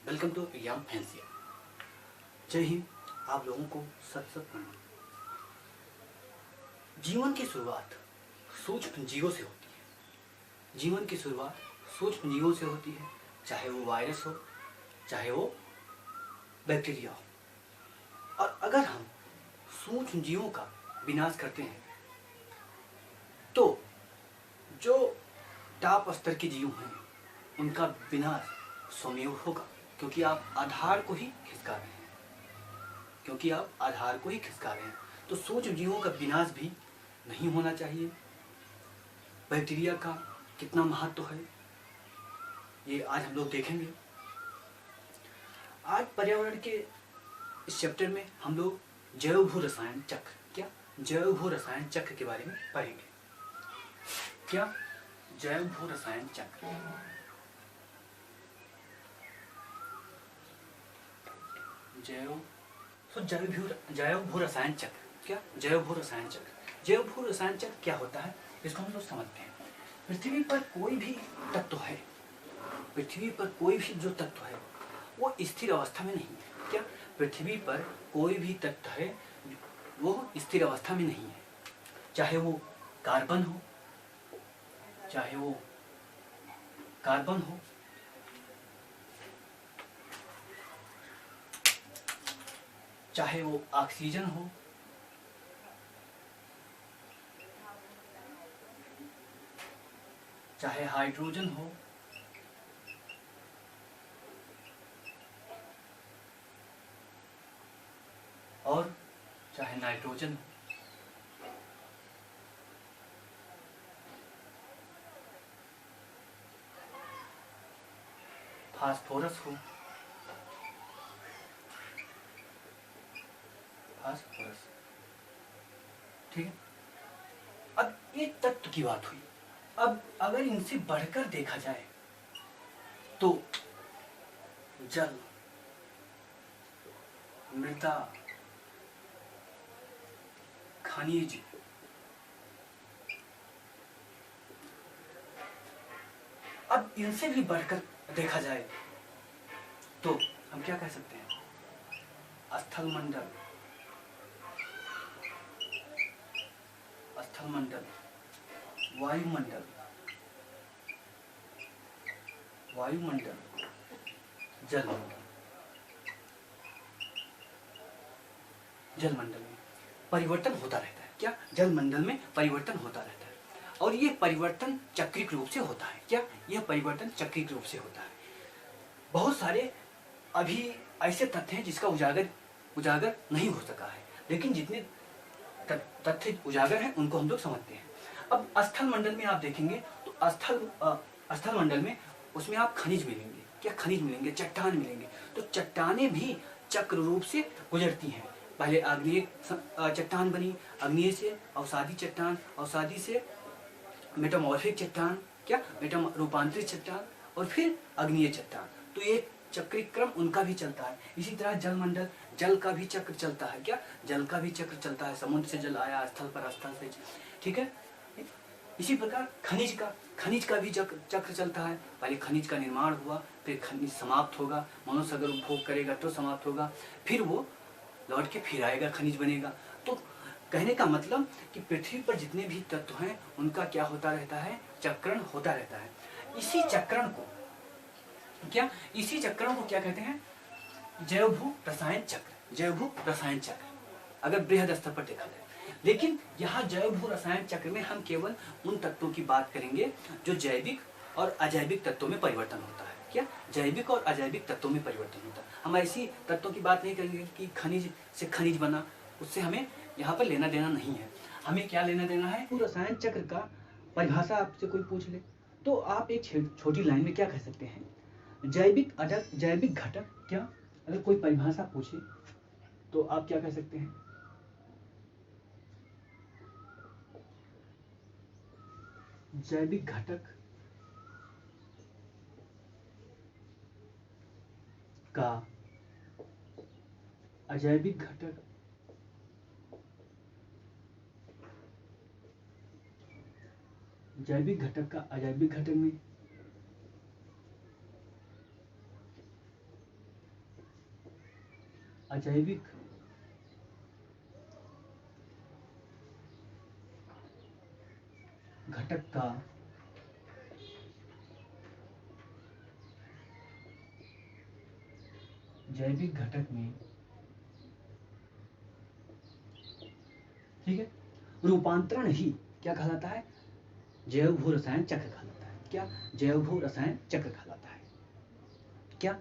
Welcome to exam फैंसिया। जय हिंद। आप लोगों को सत सत प्रणाम। जीवन की शुरुआत सूक्ष्म जीवों से होती है। जीवन की शुरुआत सूक्ष्म जीवों से होती है, चाहे वो वायरस हो, चाहे वो बैक्टीरिया हो। और अगर हम सूक्ष्म जीवों का विनाश करते हैं तो जो टॉप स्तर के जीव हैं उनका विनाश स्वयं होगा, क्योंकि आप आधार को ही खिसका रहे हैं। तो सूक्ष्म जीवों का विनाश भी नहीं होना चाहिए। बैक्टीरिया का कितना महत्व है ये आज हम लोग देखेंगे। आज पर्यावरण के इस चैप्टर में हम लोग जैव भू रसायन चक्र के बारे में पढ़ेंगे। क्या जैव भू रसायन चक्र? जैव भू रसायन चक्र क्या? जैव भू रसायन चक्र क्या होता है, इसको हम लोग समझते हैं। पृथ्वी पर कोई भी जो तत्व है वो स्थिर अवस्था में नहीं है। क्या? पृथ्वी पर कोई भी तत्व है वो स्थिर अवस्था में नहीं है, चाहे वो कार्बन हो, चाहे वो ऑक्सीजन हो, चाहे हाइड्रोजन हो, और चाहे नाइट्रोजन हो। फास्फोरस हो, ठीक है। अब ये तत्व की बात हुई। अब अगर इनसे बढ़कर देखा जाए तो जल, मृदा, खनिज, अब इनसे भी बढ़कर देखा जाए तो हम क्या कह सकते हैं? स्थल मंडल, वायुमंडल, जलमंडल में परिवर्तन होता रहता है। क्या? जलमंडल में परिवर्तन होता रहता है, और ये परिवर्तन चक्रिक रूप से होता है। क्या? यह परिवर्तन चक्रिक रूप से होता है। बहुत सारे अभी ऐसे तथ्य हैं जिसका उजागर नहीं हो सका है, लेकिन जितने तथ्य उजागर हैं उनको हम लोग समझते हैं। अब स्थल मंडल में आप देखेंगे तो स्थल मंडल में उसमें आप खनिज मिलेंगे। क्या? खनिज मिलेंगे, चट्टान मिलेंगे। तो चट्टानें भी चक्र रूप से गुजरती हैं। पहले आग्नेय चट्टान बनी, आग्नेय से अवसादी चट्टान, अवसादी से मेटामॉर्फिक चट्टान, क्या? रूपांतरित चट्टान, और फिर अग्नीय चट्टान। तो ये चक्रिक क्रम उनका भी चलता है। इसी तरह जलमंडल, जल का भी चक्र चलता है। क्या? जल का भी चक्र चलता है। समुद्र से जल आया स्थल पर, स्थल से, ठीक है। इसी प्रकार खनिज का भी चक्र चलता है। पहले खनिज का निर्माण हुआ, फिर खनिज समाप्त होगा, मनुष्य अगर उपभोग करेगा तो समाप्त होगा, फिर वो लौट के फिर आएगा, खनिज बनेगा। तो कहने का मतलब कि पृथ्वी पर जितने भी तत्व हैं उनका क्या होता रहता है? चक्रण होता रहता है। इसी चक्रण को क्या कहते हैं? जैव भू रसायन चक्र, अगर बृहद स्तर पर देखा जाए। लेकिन यहाँ जैव भू रसायन चक्र में हम केवल उन तत्वों की बात करेंगे जो जैविक और अजैविक तत्वों में परिवर्तन होता है। क्या? जैविक और अजैविक तत्वों में परिवर्तन होता है। हम ऐसी तत्वों की बात नहीं करेंगे कि खनिज से खनिज बना, उससे हमें यहाँ पर लेना देना नहीं है। हमें क्या लेना देना है? रसायन चक्र का परिभाषा आपसे कोई पूछ ले तो आप एक छोटी लाइन में क्या कह सकते हैं? जैविक घटक। क्या? अगर कोई परिभाषा पूछे तो आप क्या कह सकते हैं? जैविक घटक का अजैविक घटक जैविक घटक का अजैविक घटक में अजैविक घटक का जैविक घटक में, ठीक है, रूपांतरण ही क्या कहलाता है? जैव भू रसायन चक्र कहलाता है। क्या? जैव भू रसायन चक्र कहलाता है। क्या?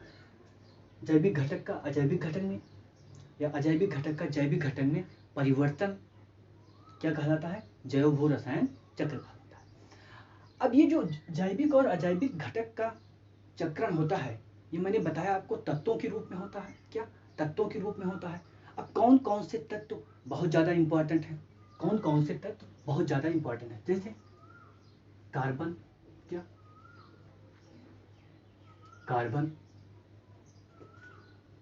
जैविक घटक का अजैविक घटक में या अजैविक घटक का जैविक घटक में परिवर्तन क्या कहलाता है? जैव भू रसायन चक्र कहलाता है। अब ये जो जैविक और अजैविक घटक का चक्रण होता है, ये मैंने बताया आपको तत्वों के रूप में होता है। क्या? तत्वों के रूप में होता है। अब कौन कौन से तत्व बहुत ज़्यादा इंपॉर्टेंट है? कौन कौन से तत्व बहुत ज़्यादा इंपॉर्टेंट है? जैसे कार्बन, क्या? कार्बन,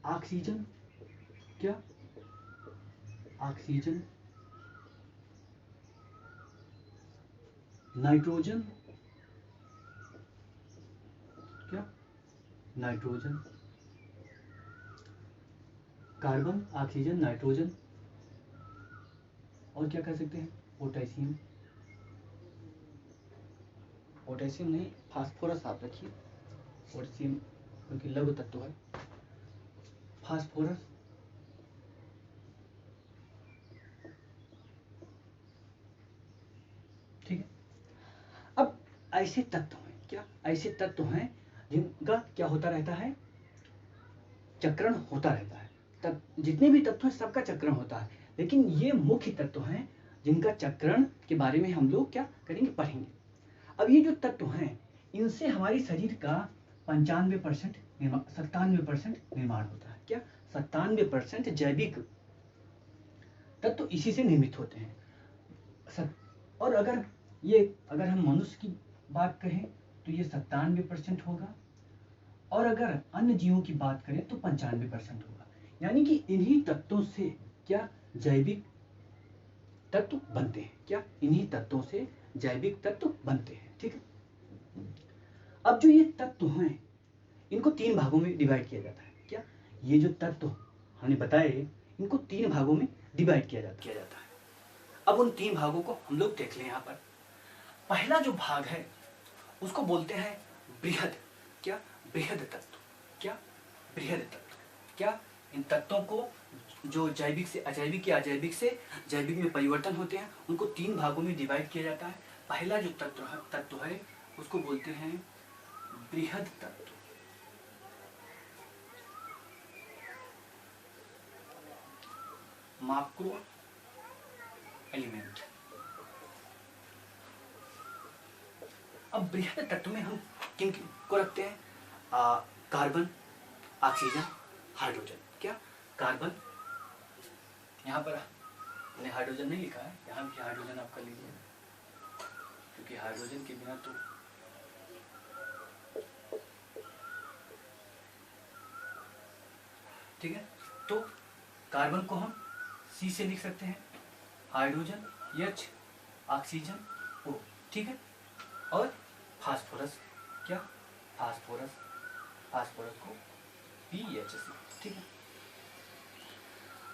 ऑक्सीजन, क्या? ऑक्सीजन, नाइट्रोजन, क्या? नाइट्रोजन, कार्बन, ऑक्सीजन, नाइट्रोजन, और क्या कह सकते हैं? पोटेशियम, पोटेशियम नहीं, फास्फोरस आप रखिए, पोटेशियम क्योंकि लघु तत्व है। फास्फोरस, ठीक है। अब ऐसे तत्व हैं, क्या? ऐसे तत्व हैं जिनका क्या होता रहता है? चक्रण होता रहता है। तब जितने भी तत्व हैं सबका चक्रण होता है, लेकिन ये मुख्य तत्व हैं जिनका चक्रण के बारे में हम लोग क्या करेंगे? पढ़ेंगे। अब ये जो तत्व हैं इनसे हमारे शरीर का 95% 97% निर्माण होता है। क्या? 97% जैविक तत्व इसी से निर्मित होते हैं। और अगर हम मनुष्य की बात करें तो ये 97% होगा, और अगर अन्य जीवों की बात करें तो 95% होगा। यानी कि इन्हीं तत्वों से क्या जैविक तत्व बनते हैं। क्या? इन्हीं तत्वों से जैविक तत्व बनते हैं। ठीक है। अब जो ये तत्व हैं इनको 3 भागों में डिवाइड किया जाता है। क्या? ये जो तत्व हमने बताए इनको 3 भागों में डिवाइड किया जाता है। अब उन 3 भागों को हम लोग देख लें। यहाँ पर पहला जो भाग है उसको बोलते हैं बृहद। क्या? बृहद तत्व। क्या? बृहद तत्व। क्या? इन तत्वों को जो जैविक से अजैविक या अजैविक से जैविक में परिवर्तन होते हैं उनको 3 भागों में डिवाइड किया जाता है। पहला जो तत्व है उसको बोलते हैं बृहद तत्व। Macro element. अब बृहद तत्व में हम किन को रखते हैं? Carbon, oxygen, hydrogen. क्या? कार्बन, यहाँ पर मैंने हाइड्रोजन नहीं लिखा है, यहाँ भी हाइड्रोजन आप कर लीजिए क्योंकि हाइड्रोजन के बिना तो ठीक है। तो कार्बन को हम C से लिख सकते हैं, हाइड्रोजन H, ऑक्सीजन O। ठीक है। और फास्फोरस, क्या? फास्फोरस को PHC। ठीक है।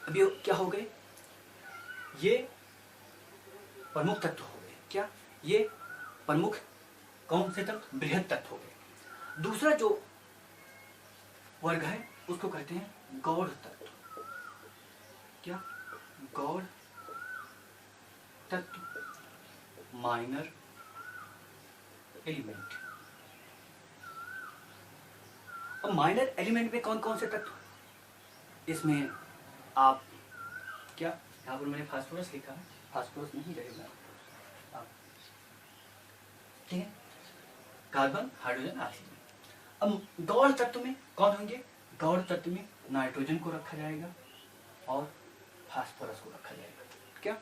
अब ये क्या हो गए? ये प्रमुख तत्व हो गए। क्या? ये प्रमुख कौन से तत्व? बृहद तत्व हो गए। दूसरा जो वर्ग है उसको कहते हैं गौड़ तत्व। क्या? गौड़ तत्व, माइनर एलिमेंट। अब माइनर एलिमेंट में कौन कौन से तत्व? इसमें आप क्या, यहाँ पर मैंने फास्फोरस लिखा है, फास्फोरस नहीं रहेगा आप, ठीक है। Carbon, hydrogen, oxygen. अब गौड़ तत्व में कौन होंगे? गौड़ तत्व में नाइट्रोजन को रखा जाएगा और फास्फोरस को रखा जाएगा। क्या?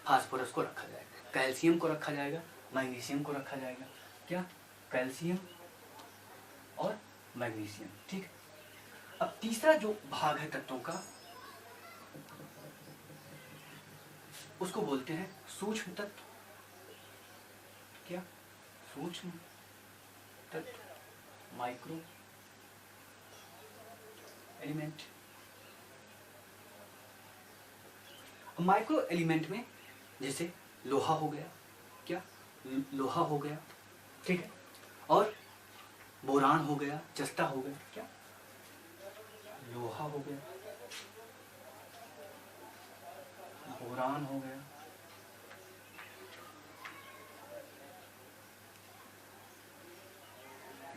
फास्फोरस को रखा जाएगा, कैल्शियम को रखा जाएगा, मैग्नीशियम को रखा जाएगा। क्या? कैल्शियम और मैग्नीशियम। ठीक। अब तीसरा जो भाग है तत्वों का उसको बोलते हैं सूक्ष्म तत्व। क्या? सूक्ष्म तत्व, माइक्रो एलिमेंट। माइक्रो एलिमेंट में जैसे लोहा हो गया, क्या लोहा हो गया, ठीक है, और बोरान हो गया, जस्ता हो गया, क्या लोहा हो गया, बोरान हो गया,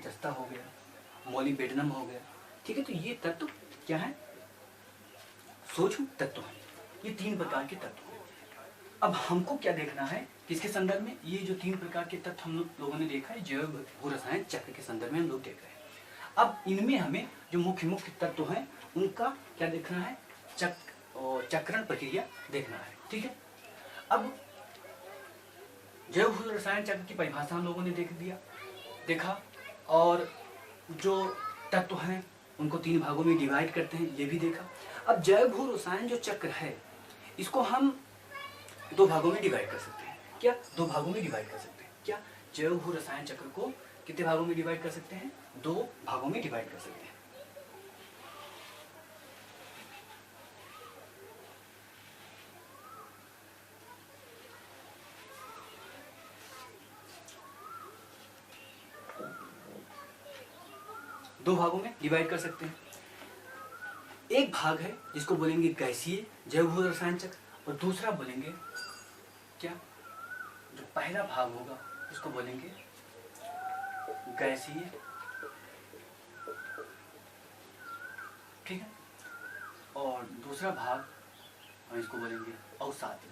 जस्ता हो गया, मोलिबेडनम हो गया, ठीक है। तो ये तत्व क्या है, सूक्ष्म तत्व है। ये 3 प्रकार के तत्व हैं। अब हमको क्या देखना है, किसके संदर्भ में, ये जो 3 प्रकार के तत्व हम लोगों ने देखा है जैव भूरसायन चक्र के संदर्भ में हम लोग देख रहे हैं। अब इनमें हमें जो मुख्य मुख्य तत्व हैं उनका क्या देखना है, चक्रण प्रक्रिया देखना है, ठीक है। अब जैव भूरसायन चक्र की परिभाषा हम लोगों ने देखा, और जो तत्व हैं उनको 3 भागों में डिवाइड करते हैं, ये भी देखा। अब जैव भू रसायन जो चक्र है इसको हम 2 भागों में डिवाइड कर सकते हैं, क्या 2 भागों में डिवाइड कर सकते हैं, क्या जैव भू रसायन चक्र को कितने भागों में डिवाइड कर सकते हैं, 2 भागों में डिवाइड कर सकते हैं। दो भागों में डिवाइड कर सकते हैं। एक भाग है जिसको बोलेंगे गैसीय जैव भू रसायन चक्र, और दूसरा बोलेंगे क्या, जो पहला भाग होगा उसको बोलेंगे गैसीय, ठीक है, और दूसरा भाग हम इसको बोलेंगे अवसादी,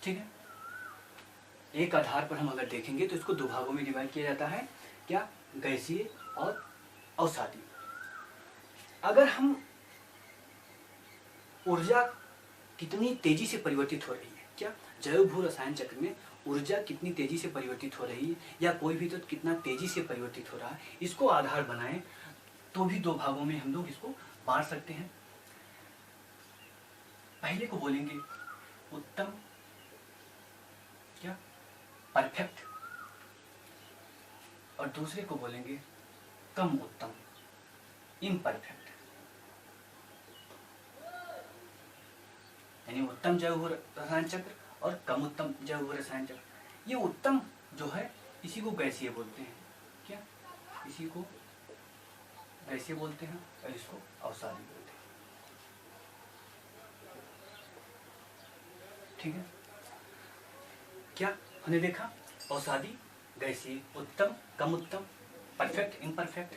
ठीक है। एक आधार पर हम अगर देखेंगे तो इसको 2 भागों में डिवाइड किया जाता है, क्या गैसीय और अवसादी। अगर हम ऊर्जा कितनी तेजी से परिवर्तित हो रही है, क्या जैव भू रसायन चक्र में ऊर्जा कितनी तेजी से परिवर्तित हो रही है, या कोई भी तत्व कितना तेजी से परिवर्तित हो रहा है, इसको आधार बनाएं तो भी 2 भागों में हम लोग इसको बांट सकते हैं। पहले को बोलेंगे उत्तम, क्या परफेक्ट, और दूसरे को बोलेंगे कम उत्तम, इम्परफेक्ट। यानी उत्तम जैव भू रसायन चक्र और कम उत्तम जैव भू रसायन चक्र। ये उत्तम जो है इसी को गैसीय बोलते हैं, क्या इसी को गैसीय बोलते हैं, और इसको अवसादी बोलते हैं, ठीक है। क्या हमने देखा, अवसादी, गैसीय, उत्तम, कम उत्तम, perfect, imperfect,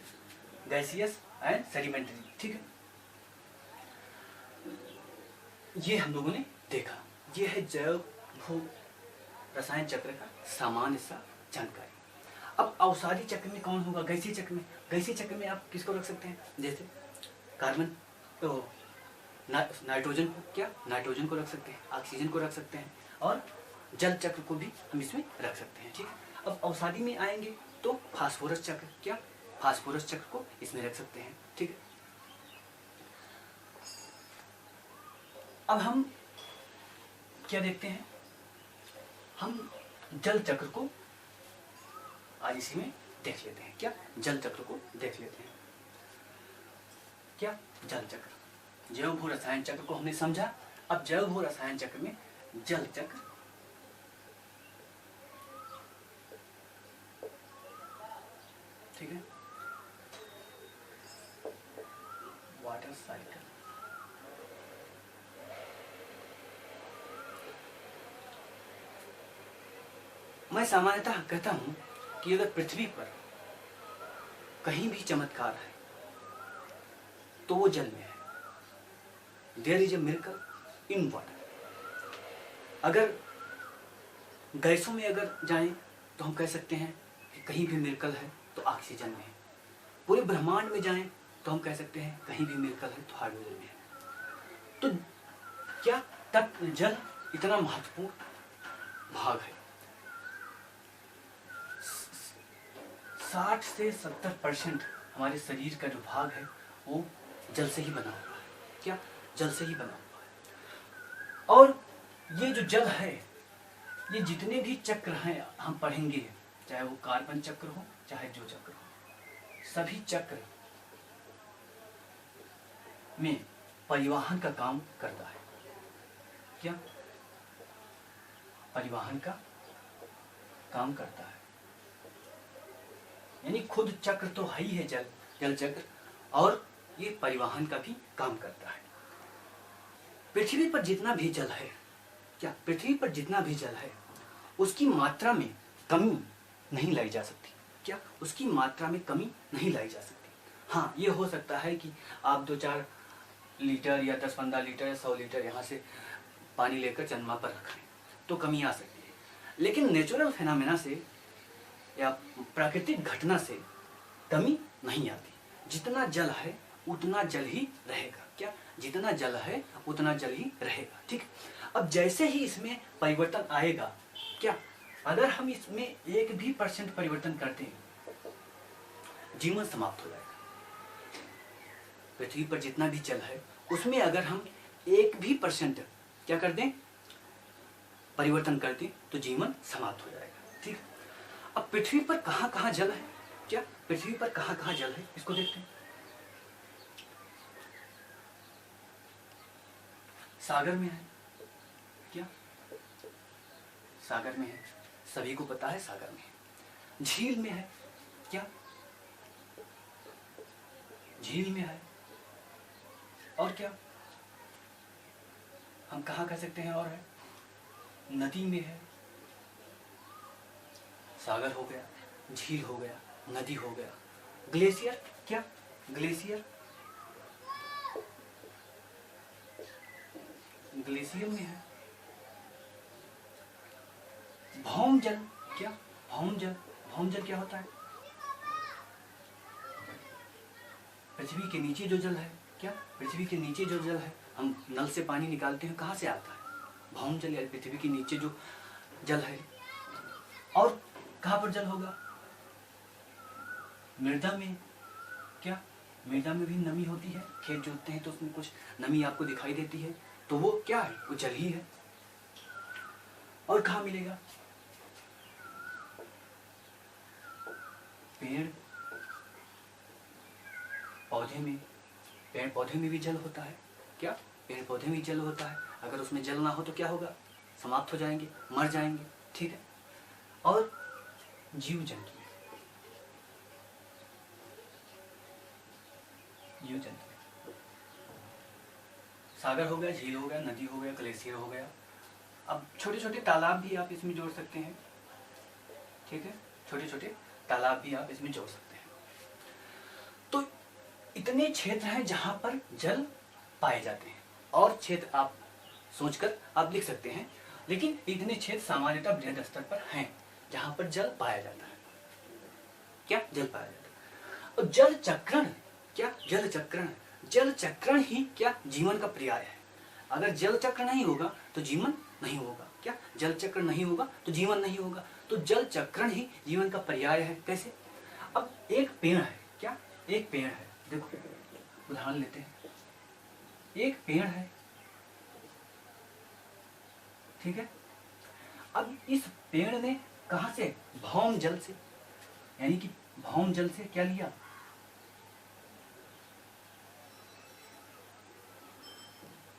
gaseous and sedimentary, ठीक है। ये हम लोगों ने देखा, ये है जैव भू रसायन चक्र का सामान्य सा जानकारी। अब अवसादी चक्र में कौन होगा, गैसीय चक्र में। गैसीय चक्र में आप किसको रख सकते हैं, जैसे कार्बन तो नाइट्रोजन को, क्या नाइट्रोजन को रख सकते हैं, ऑक्सीजन को रख सकते हैं, और जल चक्र को भी हम इसमें रख सकते हैं, ठीक है। अब अवसादी में आएंगे तो फास्फोरस चक्र, क्या फास्फोरस चक्र को इसमें रख सकते हैं, ठीक है। अब हम क्या देखते हैं, हम जल चक्र को आज इसी में देख लेते हैं, क्या जल चक्र को देख लेते हैं। क्या जल चक्र, जैव भू रसायन चक्र को हमने समझा। अब जैव भू रसायन चक्र में जल चक्र, ठीक है, वाटर साइकिल, मैं सामान्यतः कहता हूं कि अगर पृथ्वी पर कहीं भी चमत्कार है तो वो जल में है। There is a miracle in water. अगर गैसों में अगर जाएं तो हम कह सकते हैं कि कहीं भी मिरेकल है तो ऑक्सीजन में है। पूरे ब्रह्मांड में जाएं तो हम कह सकते हैं कहीं भी मिरेकल है तो हाइड्रोजन में है। तो क्या तत्व जल इतना महत्वपूर्ण भाग है। 60 से 70% हमारे शरीर का जो भाग है वो जल से ही बना हुआ है। क्या जल से ही बना हुआ है। और ये जो जल है, ये जितने भी चक्र हैं हम पढ़ेंगे, चाहे वो कार्बन चक्र हो चाहे जो चक्र हो, सभी चक्र में परिवहन का काम करता है। क्या? परिवहन का काम करता है, यानी खुद चक्र तो है ही है, जल चक्र, और ये परिवहन का भी काम करता है। पृथ्वी पर जितना भी जल है, क्या पृथ्वी पर जितना भी जल है उसकी मात्रा में कमी नहीं लाई जा सकती। क्या? उसकी मात्रा में कमी नहीं लाई जा सकती। हाँ, ये हो सकता है कि आप 2-4 लीटर या 10-15 लीटर या 100 लीटर यहाँ से पानी लेकर चंद्रमा पर रखें तो कमी आ सकती है, लेकिन नेचुरल फिनोमेना से या प्राकृतिक घटना से कमी नहीं आती। जितना जल है उतना जल ही रहेगा। क्या? जितना जल है उतना जल ही रहेगा। ठीक। अब जैसे ही इसमें परिवर्तन आएगा, क्या अगर हम इसमें 1% परिवर्तन करते हैं, जीवन समाप्त हो जाएगा। पृथ्वी पर जितना भी जल है उसमें अगर हम 1% क्या कर दें, परिवर्तन कर दें, तो जीवन समाप्त हो जाएगा। ठीक। अब पृथ्वी पर कहाँ कहाँ जल है, क्या पृथ्वी पर कहाँ कहाँ जल है, इसको देखते हैं। सागर में है, क्या सागर में है, सभी को पता है सागर में है। झील में है, क्या झील में है। और क्या हम कहाँ कह सकते हैं, और है नदी में है। सागर हो गया, झील हो गया, नदी हो गया। ग्लेशियर, क्या ग्लेशियर, ग्लेशियर में है। भौम जल, क्या भौम जल, भौम जल क्या होता है, पृथ्वी के नीचे जो जल है। क्या पृथ्वी के नीचे जो जल है, हम नल से पानी निकालते हैं, कहाँ से आता है, भौम जल, या पृथ्वी के नीचे जो जल है। और कहाँ पर जल होगा, मृदा में। क्या मृदा में भी नमी होती है, खेत जोतते हैं तो उसमें कुछ नमी आपको दिखाई देती है, तो वो क्या है, वो जल ही है। और कहाँ मिलेगा, पेड़ पौधे में, पेड़ पौधे में भी जल होता है। क्या पेड़ पौधे में जल होता है, अगर उसमें जल ना हो तो क्या होगा, समाप्त हो जाएंगे, मर जाएंगे। ठीक है। और जीव जंतु, जीव जंतु, सागर हो गया, झील हो गया, नदी हो गया, ग्लेशियर हो गया। अब छोटे छोटे तालाब भी आप इसमें जोड़ सकते हैं। ठीक है, छोटे छोटे तालाब भी आप इसमें जोड़ सकते हैं। तो इतने क्षेत्र हैं जहां पर जल पाए जाते हैं, और क्षेत्र आप सोचकर आप लिख सकते हैं, लेकिन इतने क्षेत्र सामान्यतः बृहद स्तर पर हैं जहां पर जल पाया जाता है। क्या जल पाया जाता है। और जल चक्रण, क्या जल चक्रण, जल चक्रण ही क्या जीवन का पर्याय है। अगर जल चक्र नहीं होगा तो जीवन नहीं होगा। क्या जल चक्र नहीं होगा तो जीवन नहीं होगा, तो जल चक्रण ही जीवन का पर्याय है। कैसे? अब एक पेड़ है, क्या एक पेड़ है, देखो उदाहरण लेते हैं, एक पेड़ है। ठीक है। अब इस पेड़ ने कहां से, भौम जल से, यानी कि भौम जल से क्या लिया,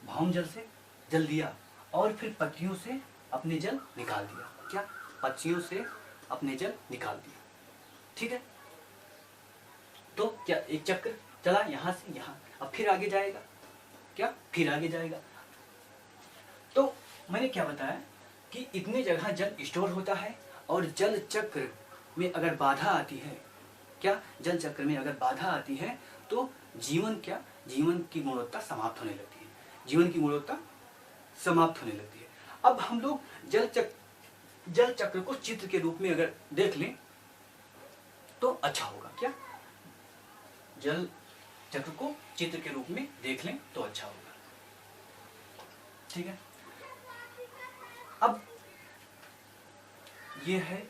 भौम जल से जल लिया, और फिर पत्तियों से अपने जल निकाल दिया। क्या पत्तियों से अपने जल निकाल दिया। ठीक है। तो क्या एक चक्र चला यहां से यहां, अब फिर आगे जाएगा, क्या फिर आगे जाएगा। तो मैंने क्या बताया कि इतने जगह जल स्टोर होता है, और जल चक्र में अगर बाधा आती है, क्या जल चक्र में अगर बाधा आती है तो जीवन, क्या जीवन की गुणवत्ता समाप्त होने लगती है, जीवन की गुणवत्ता समाप्त होने लगती है। अब हम लोग जल चक्र को चित्र के रूप में अगर देख लें तो अच्छा होगा। क्या जल चक्र को चित्र के रूप में देख लें तो अच्छा होगा। ठीक है। अब ये है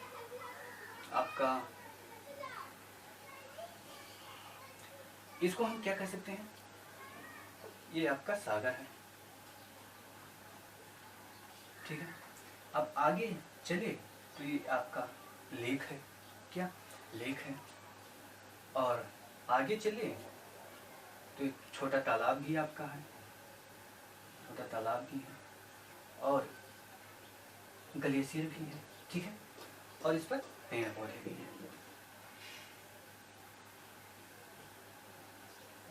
आपका, इसको हम क्या कह सकते हैं, ये आपका सागर है। ठीक है। अब आगे चले तो ये आपका लेक है। क्या लेक है। और आगे चले तो एक छोटा तालाब भी आपका है। तालाब भी हैं और ग्लेशियर भी है, ठीक है, और इस पर पेड़ पौधे भी हैं,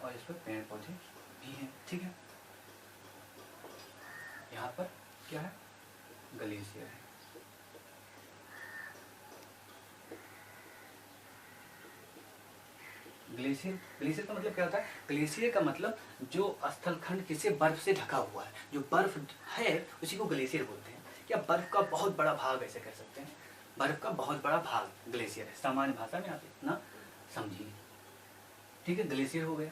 और इस पर पेड़ पौधे भी हैं, ठीक है। यहाँ पर क्या है, ग्लेशियर है। ग्लेशियर, ग्लेशियर का मतलब क्या होता है, ग्लेशियर का मतलब जो स्थलखंड किसी बर्फ से ढका हुआ है, जो बर्फ है उसी को ग्लेशियर बोलते हैं, या बर्फ का बहुत बड़ा भाग ऐसे कह सकते हैं, बर्फ का बहुत बड़ा भाग ग्लेशियर है, सामान्य भाषा में आप इतना समझिए, ठीक है। ग्लेशियर हो गया।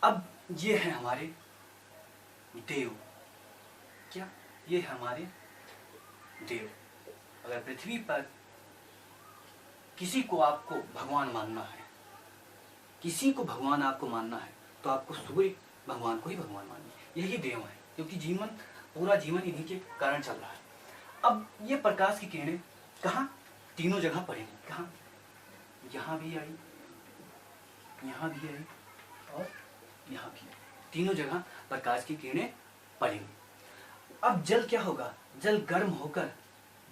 अब ये है हमारे देव, क्या ये हमारे देव। अगर पृथ्वी पर किसी को आपको भगवान मानना है, किसी को भगवान आपको मानना है, तो आपको सूर्य भगवान को ही भगवान मानिए, यही देव है, क्योंकि जीवन, पूरा जीवन इन्हीं के कारण चल रहा है। अब ये प्रकाश की किरणें कहाँ, तीनों जगह पड़ेंगी, कहाँ, यहाँ भी आई, यहाँ भी आई और यहाँ भी आई, तीनों जगह प्रकाश की किरणें पड़ेंगी। अब जल क्या होगा, जल गर्म होकर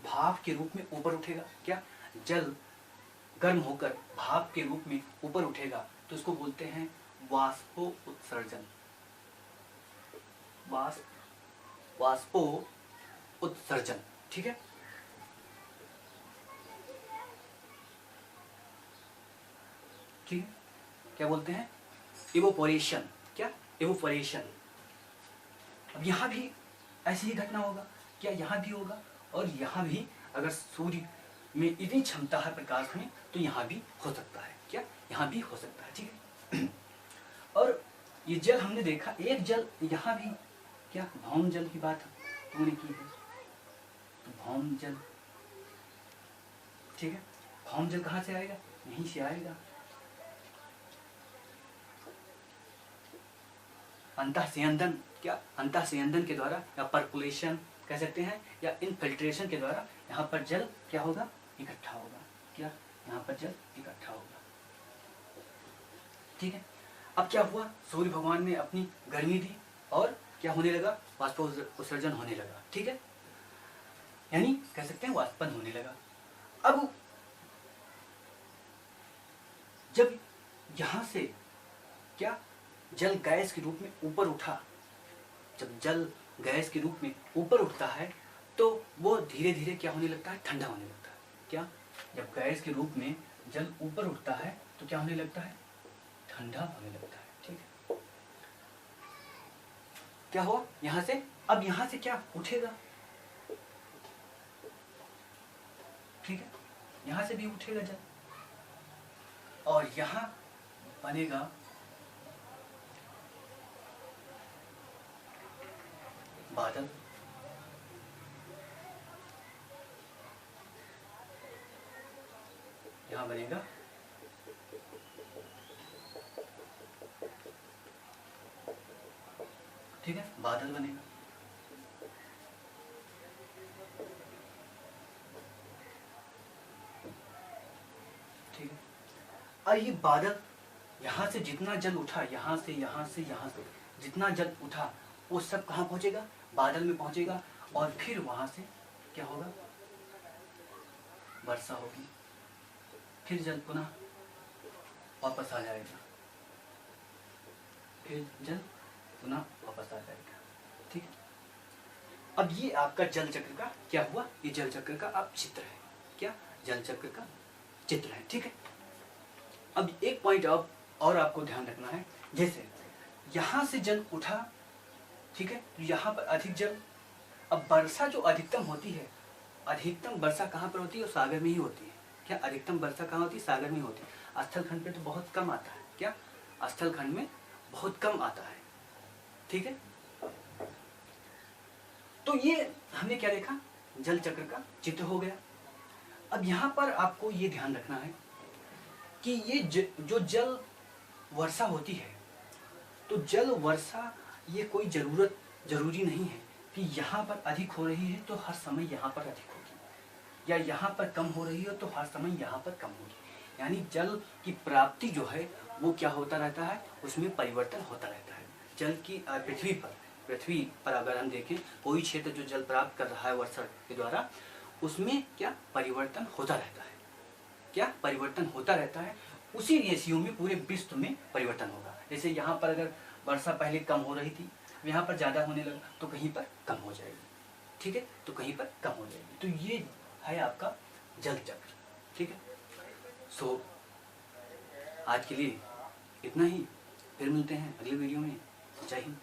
भाप के रूप में ऊपर उठेगा, क्या, जल गर्म होकर भाप के रूप में ऊपर उठेगा, तो इसको बोलते हैं वाष्पो उत्सर्जन, वाष्पो उत्सर्जन, ठीक है। ठीक है, क्या बोलते हैं, इवोपोरेशन, क्या, इवोपोरेशन। अब यहाँ भी ऐसी ही घटना होगा, क्या यहाँ भी होगा, और यहाँ भी अगर सूर्य में इतनी क्षमता है प्रकाश में, तो यहाँ भी हो सकता है, क्या, यहाँ भी हो सकता है, ठीक है। और ये जल हमने देखा, एक जल यहाँ भी, क्या, भौम जल की बात तुमने की है, तो भौम जल, ठीक है, भौम जल कहाँ से आएगा, यहीं से आएगा, अंतःस्यंदन, क्या, अंतःस्यंदन के द्वारा, या पर्कुलेशन कह सकते हैं, या इनफिल्ट्रेशन के द्वारा यहाँ पर जल क्या होगा, इकट्ठा होगा, क्या, यहाँ पर जल इकट्ठा होगा, ठीक है। अब क्या हुआ, सूर्य भगवान ने अपनी गर्मी दी और क्या होने लगा, वाष्प उत्सर्जन होने लगा, ठीक है, यानी कह सकते हैं वाष्पन होने लगा। अब जब यहां से क्या, जल गैस के रूप में ऊपर उठा, जब जल गैस के रूप में ऊपर उठता है, तो वो धीरे धीरे क्या होने लगता है, ठंडा होने लगता है, क्या, जब गैस के रूप में जल ऊपर उठता है तो क्या होने लगता है, ठंडा होने लगता है, ठीक है। क्या हुआ यहां से, अब यहां से क्या उठेगा, ठीक है, यहां से भी उठेगा जल, और यहां बनेगा बादल, यहां बनेगा ठीक है, बादल बनेगा, ठीक है। और ये बादल, यहां से जितना जल उठा, यहां से यहां से यहां से जितना जल उठा, वो सब कहाँ पहुंचेगा, बादल में पहुंचेगा, और फिर वहां से क्या होगा, वर्षा होगी, फिर जल पुनः वापस आ जाएगा, फिर जल पुनः वापस आ जाएगा, ठीक है। अब ये आपका जल चक्र का क्या हुआ, ये जल चक्र का अब चित्र है, क्या, जल चक्र का चित्र है, ठीक है। अब एक पॉइंट और आपको ध्यान रखना है, जैसे यहां से जल उठा, ठीक है, तो यहाँ पर अधिक जल, अब वर्षा जो अधिकतम होती है, अधिकतम वर्षा कहाँ पर होती है, सागर में ही होती है, क्या, अधिकतम वर्षा कहाँ होती है, सागर में होती है, स्थल खंड पे तो बहुत कम आता है, क्या, स्थल खंड में बहुत कम आता है, ठीक है। तो ये हमने क्या देखा, जल चक्र का चित्र हो गया। अब यहाँ पर आपको ये ध्यान रखना है कि ये जो जल वर्षा होती है, तो जल वर्षा ये कोई जरूरी नहीं है कि यहाँ पर अधिक हो रही है तो हर समय यहाँ पर अधिक होगी, या यहाँ पर कम हो रही है तो हर समय यहाँ पर कम होगी, यानी जल की प्राप्ति जो है वो क्या होता रहता है, उसमें परिवर्तन होता रहता है। जल की पृथ्वी पर पृथ्वी पर अगर हम देखें कोई क्षेत्र जो जल प्राप्त कर रहा है वर्षा के द्वारा, उसमें क्या परिवर्तन होता रहता है, क्या परिवर्तन होता रहता है। उसी रेशियो में पूरे विश्व में परिवर्तन होगा। जैसे यहाँ पर अगर वर्षा पहले कम हो रही थी, यहाँ पर ज़्यादा होने लगा तो कहीं पर कम हो जाएगी, ठीक है, तो कहीं पर कम हो जाएगी। तो ये है आपका जल चक्र, ठीक है। सो आज के लिए इतना ही, फिर मिलते हैं अगले वीडियो में। जय हिंद।